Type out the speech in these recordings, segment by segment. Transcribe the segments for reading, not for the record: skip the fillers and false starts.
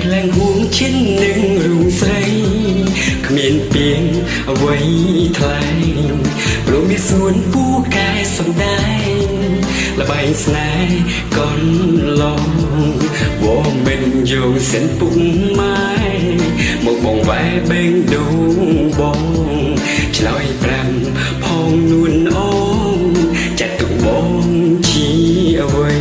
ក្លែងហួងឈិននឹងរូងស្រីគ្មានពីងអ្វីថ្លៃព្រោះមានសួនពូកែសំដែងល្បែងស្នេហ៍កូនឡងវងមិនយោងសិនពុកម៉ែមកបងវ៉ែបេងដូងបងឆ្លើយប្រាំផងនួនអូនចាត់ទុកបងជាអ្វី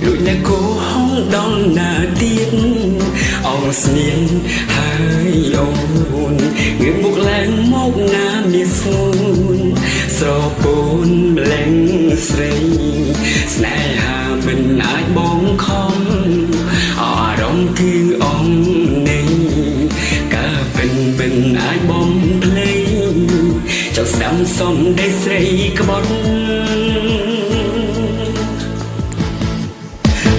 លួចអ្នកគោហងដល់ណាទៀតអងស្នៀនហើយអូនងើបមុខឡើងមកណាមានស្ងួនស្រពោនម្លែងស្រីស្នេហាមិនអាចបងខំអារម្មណ៍គឺអងនេះកាពិនមិនអាចបំភ្លេចចង់ស្ដាំសំដីស្រីក្បត់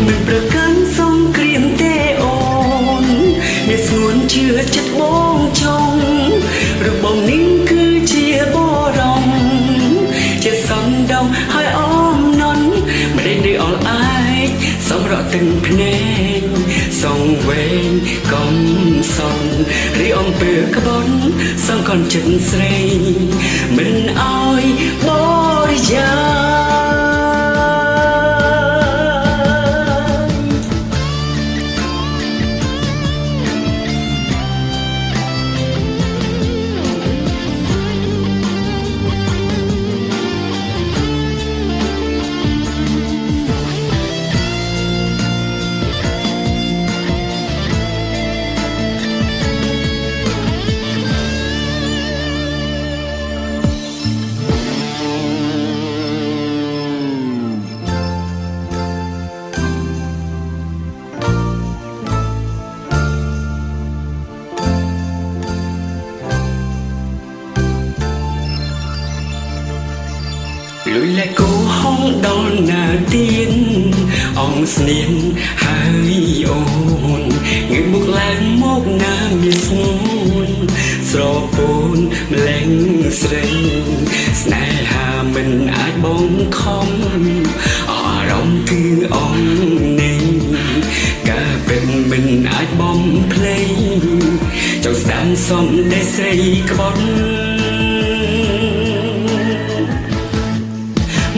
មិនប្រកាន់សង្គ្រាមទេអូនមានស្ងួនជឿចិត្តបងចង់របស់នេះគឺជាបរមជាសំដងហើយអមនន់មិនได้អល់អាយសម្រក់ទឹកភ្នែកសងវែងកំសន់រីអំពើក្បន់សងកូនចិត្តស្រីមិនអោយបរិយាលុយលែកគោហងដល់ណាទៀតអងស្នៀនហើយអូនងើបមុខឡើងមកណាមានស្ងួនស្រពោនម្លែងស្រីស្នេហាមិនអាចបងខំអារម្មណ៍គឺអងនេះកាពិនមិនអាចបំភ្លេចចង់ស្ដាំសំដីស្រីក្បត់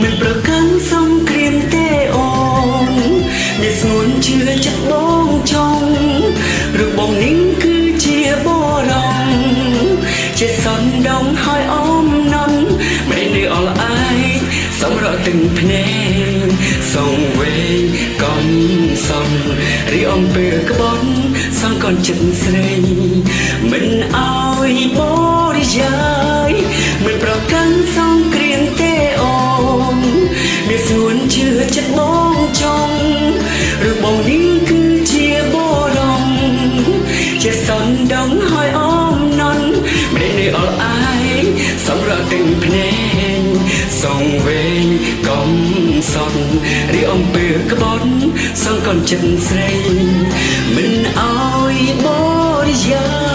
មិនប្រកាន់សង្គ្រាមទេអូនមានស្ងួនជឿចិត្តបងចង់របស់នេះគឺជាបរមជាសន្ដងហើយអមនន់មិនได้អល់អាយសម្រក់ទឹកភ្នែកសងវែងកំសន់រីអំពើក្បត់សងកូនចិត្តស្រីមិនអោយបរិយាយមិនប្រកាន់សង្គ្រាមទេអូនមានស្ងួនជឿចិត្តបងចង់របស់នេះគឺជាបរមជាសន្ដងហើយអមនន់មិនได้អល់អាយសម្រាប់ទឹកភ្នែកសងវែងកំសត់រីអំពើក្បត់សងកូនចិត្តស្រីមិនអោយបរិយា